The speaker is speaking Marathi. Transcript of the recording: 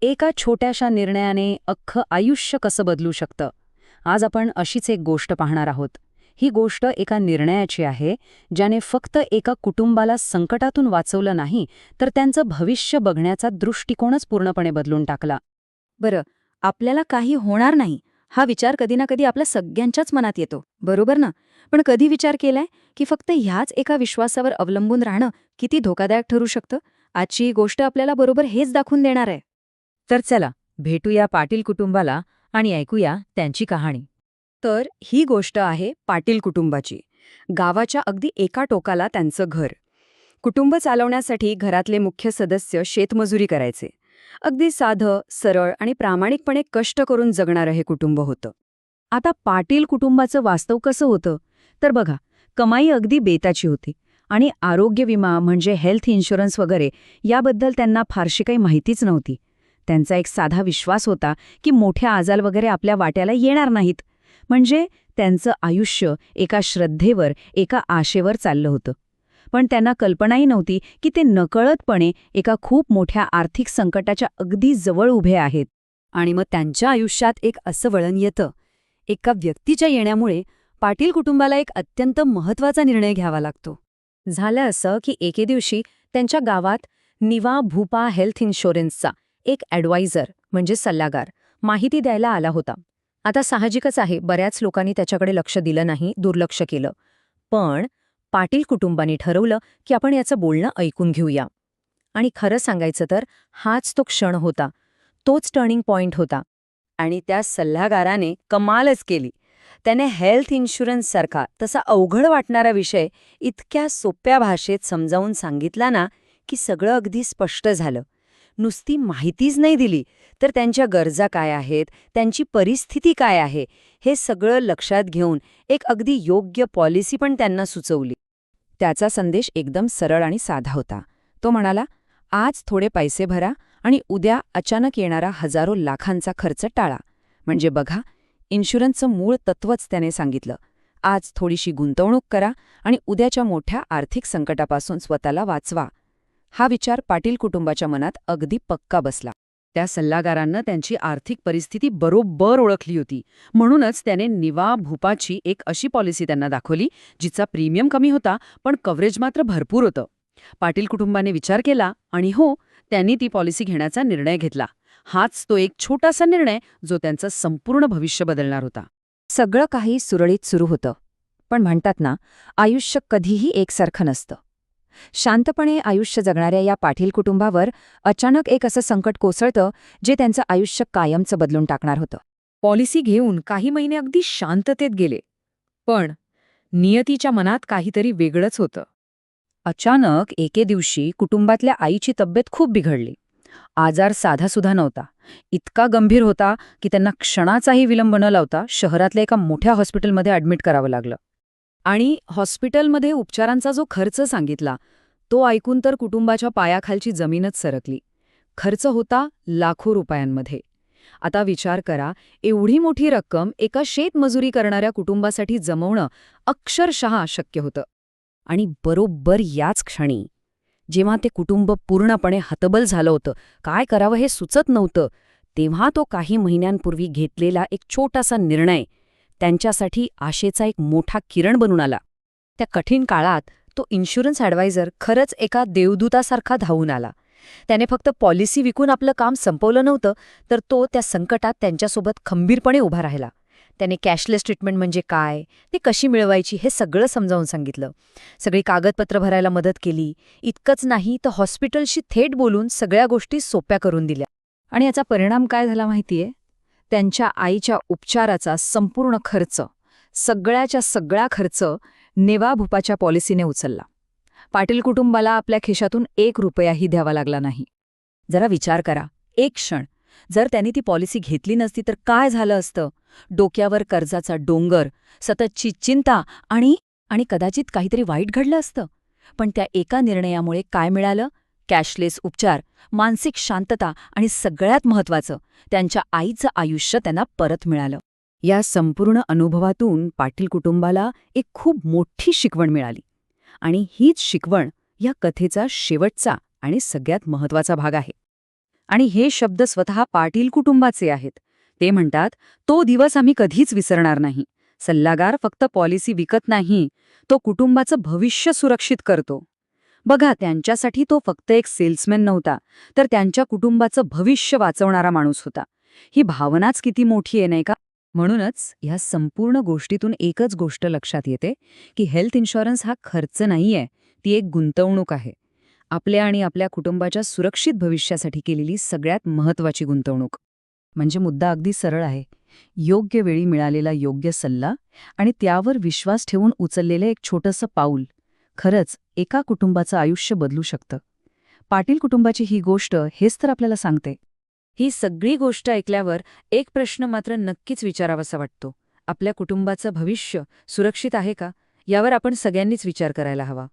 एका छोट्याशा निर्णयाने अख्खं आयुष्य कसं बदलू शकतं. आज आपण अशीच एक गोष्ट पाहणार आहोत. ही गोष्ट एका निर्णयाची आहे, ज्याने फक्त एका कुटुंबाला संकटातून वाचवलं नाही, तर त्यांचं भविष्य बघण्याचा दृष्टिकोनच पूर्णपणे बदलून टाकला. बरं, आपल्याला काही होणार नाही हा विचार कधी ना कधी आपल्या सगळ्यांच्याच मनात येतो, बरोबर ना? पण कधी विचार केलाय की फक्त ह्याच एका विश्वासावर अवलंबून राहणं किती धोकादायक ठरू शकतं? आजची ही गोष्ट आपल्याला बरोबर हेच दाखवून देणार आहे. तर चला, भेटूया पाटील कुटुंबाला आणि ऐकूया त्यांची कहाणी. तर ही गोष्ट आहे पाटील कुटुंबाची. गावाच्या अगदी एका टोकाला त्यांचं घर. कुटुंब चालवण्यासाठी घरातले मुख्य सदस्य शेतमजुरी करायचे. अगदी साधं, सरळ आणि प्रामाणिकपणे कष्ट करून जगणारं हे कुटुंब होतं. आता पाटील कुटुंबाचं वास्तव कसं होतं? तर बघा, कमाई अगदी बेताची होती आणि आरोग्य विमा म्हणजे हेल्थ इन्शुरन्स वगैरे याबद्दल त्यांना फारशी काही माहितीच नव्हती. त्यांचा एक साधा विश्वास होता की मोठ्या आजार वगैरे आपल्या वाट्याला येणार नाहीत. म्हणजे त्यांचं आयुष्य एका श्रद्धेवर, एका आशेवर चाललं होतं. पण त्यांना कल्पनाही नव्हती की ते नकळतपणे एका खूप मोठ्या आर्थिक संकटाच्या अगदी जवळ उभे आहेत. आणि मग त्यांच्या आयुष्यात एक असं वळण येतं. एका व्यक्तीच्या येण्यामुळे पाटील कुटुंबाला एक अत्यंत महत्त्वाचा निर्णय घ्यावा लागतो. झालं असं की एके दिवशी त्यांच्या गावात निवा भूपा हेल्थ इन्शुरन्सचा एक ॲडवायझर म्हणजे सल्लागार माहिती द्यायला आला होता. आता साहजिकच आहे, बऱ्याच लोकांनी त्याच्याकडे लक्ष दिलं नाही, दुर्लक्ष केलं. पण पाटील कुटुंबाने ठरवलं की आपण याचं बोलणं ऐकून घेऊया. आणि खरं सांगायचं तर हाच तो क्षण होता, तोच टर्निंग पॉइंट होता. आणि त्या सल्लागाराने कमालच केली. त्याने हेल्थ इन्शुरन्ससारखा तसा अवघड वाटणारा विषय इतक्या सोप्या भाषेत समजावून सांगितला ना, की सगळं अगदी स्पष्ट झालं. नुसती माहितीच नाही दिली, तर त्यांच्या गरजा काय आहेत, त्यांची परिस्थिती काय आहे, हे सगळं लक्षात घेऊन एक अगदी योग्य पॉलिसी पण त्यांना सुचवली. त्याचा संदेश एकदम सरळ आणि साधा होता. तो म्हणाला, आज थोडे पैसे भरा आणि उद्या अचानक येणारा हजारो लाखांचा खर्च टाळा. म्हणजे बघा, इन्शुरन्सचं मूळ तत्वच त्याने सांगितलं. आज थोडीशी गुंतवणूक करा आणि उद्याच्या मोठ्या आर्थिक संकटापासून स्वतःला वाचवा. हा विचार पाटील कुटुंबाच्या मनात अगदी पक्का बसला. त्या सल्लागारांना त्यांची आर्थिक परिस्थिती बरोबर ओळखली होती. म्हणूनच त्याने निवा भूपाची एक अशी पॉलिसी त्यांना दाखवली, जिचा प्रीमियम कमी होता पण कव्हरेज मात्र भरपूर होतं. पाटील कुटुंबाने विचार केला आणि हो, त्यांनी ती पॉलिसी घेण्याचा निर्णय घेतला. हाच तो एक छोटासा निर्णय जो त्यांचं संपूर्ण भविष्य बदलणार होता. सगळं काही सुरळीत सुरू होतं. पण म्हणतात ना, आयुष्य कधीही एकसारखं नसतं. शांतपणे आयुष्य जगणाऱ्या या पाटील कुटुंबावर अचानक एक असं संकट कोसळतं, जे त्यांचं आयुष्य कायमचं बदलून टाकणार होतं. पॉलिसी घेऊन काही महिने अगदी शांततेत गेले. पण नियतीच्या मनात काहीतरी वेगळंच होतं. अचानक एके दिवशी कुटुंबातल्या आईची तब्येत खूप बिघडली. आजार साधासुद्धा नव्हता. इतका गंभीर होता की त्यांना क्षणाचाही विलंब न लावता शहरातल्या एका मोठ्या हॉस्पिटलमध्ये ॲडमिट करावं लागलं. आणि हॉस्पिटलमध्ये उपचारांचा जो खर्च सांगितला, तो ऐकून तर कुटुंबाच्या पायाखालची जमीनच सरकली. खर्च होता लाखो रुपयांमध्ये. आता विचार करा, एवढी मोठी रक्कम एका शेतमजुरी करणाऱ्या कुटुंबासाठी जमवणं अक्षरशः अशक्य होतं. आणि बरोबर याच क्षणी, जेव्हा ते कुटुंब पूर्णपणे हतबल झालं होतं, काय करावं हे सुचत नव्हतं, तेव्हा तो काही महिन्यांपूर्वी घेतलेला एक छोटासा निर्णय त्यांच्यासाठी आशेचा एक मोठा किरण बनून आला. त्या कठीण काळात तो इन्शुरन्स ॲडवायझर खरंच एका देवदूतासारखा धावून आला. त्याने फक्त पॉलिसी विकून आपलं काम संपवलं नव्हतं, तर तो त्या संकटात त्यांच्यासोबत खंबीरपणे उभा राहिला. त्याने कॅशलेस ट्रीटमेंट म्हणजे काय, ती कशी मिळवायची हे सगळं समजावून सांगितलं. सगळी कागदपत्र भरायला मदत केली. इतकंच नाही तर हॉस्पिटलशी थेट बोलून सगळ्या गोष्टी सोप्या करून दिल्या. आणि याचा परिणाम काय झाला माहितीये? त्यांच्या आईच्या उपचाराचा संपूर्ण खर्च, सगळ्याच्या सगळा खर्च नेवा भूपाच्या पॉलिसीने उचलला. पाटील कुटुंबाला आपल्या खिशातून 1 रुपयाही द्यावा लागला नाही. जरा विचार करा, एक क्षण, जर त्यांनी ती पॉलिसी घेतली नसती तर काय झालं असतं? डोक्यावर कर्जाचा डोंगर, सततची चिंता आणि कदाचित काहीतरी वाईट घडलं असतं. पण त्या एका निर्णयामुळे काय मिळालं? कॅशलेस उपचार, मानसिक शांतता आणि सगळ्यात महत्त्वाचं, त्यांच्या आईचं आयुष्य त्यांना परत मिळालं. या संपूर्ण अनुभवातून पाटील कुटुंबाला एक खूप मोठी शिकवण मिळाली. आणि हीच शिकवण या कथेचा शेवटचा आणि सगळ्यात महत्त्वाचा भाग आहे. आणि हे शब्द स्वतः पाटील कुटुंबाचे आहेत. ते म्हणतात, तो दिवस आम्ही कधीच विसरणार नाही. सल्लागार फक्त पॉलिसी विकत नाही, तो कुटुंबाचं भविष्य सुरक्षित करतो. बघा, त्यांच्यासाठी तो फक्त एक सेल्समॅन नव्हता, तर त्यांच्या कुटुंबाचं भविष्य वाचवणारा माणूस होता. ही भावनाच किती मोठी आहे, नाही का? म्हणूनच ह्या संपूर्ण गोष्टीतून एकच गोष्ट लक्षात येते की हेल्थ इन्शुरन्स हा खर्च नाहीये, ती एक गुंतवणूक आहे. आपल्या आणि आपल्या कुटुंबाच्या सुरक्षित भविष्यासाठी केलेली सगळ्यात महत्त्वाची गुंतवणूक. म्हणजे मुद्दा अगदी सरळ आहे. योग्य वेळी मिळालेला योग्य सल्ला आणि त्यावर विश्वास ठेवून उचललेलं एक छोटंसं पाऊल खरंच एका कुटुंबाचं आयुष्य बदलू शकतं. पाटील कुटुंबाची ही गोष्ट हेच तर आपल्याला सांगते. ही सगळी गोष्ट ऐकल्यावर एक प्रश्न मात्र नक्कीच विचारावासा वाटतो. आपल्या कुटुंबाचं भविष्य सुरक्षित आहे का? यावर आपण सगळ्यांनीच विचार करायला हवा.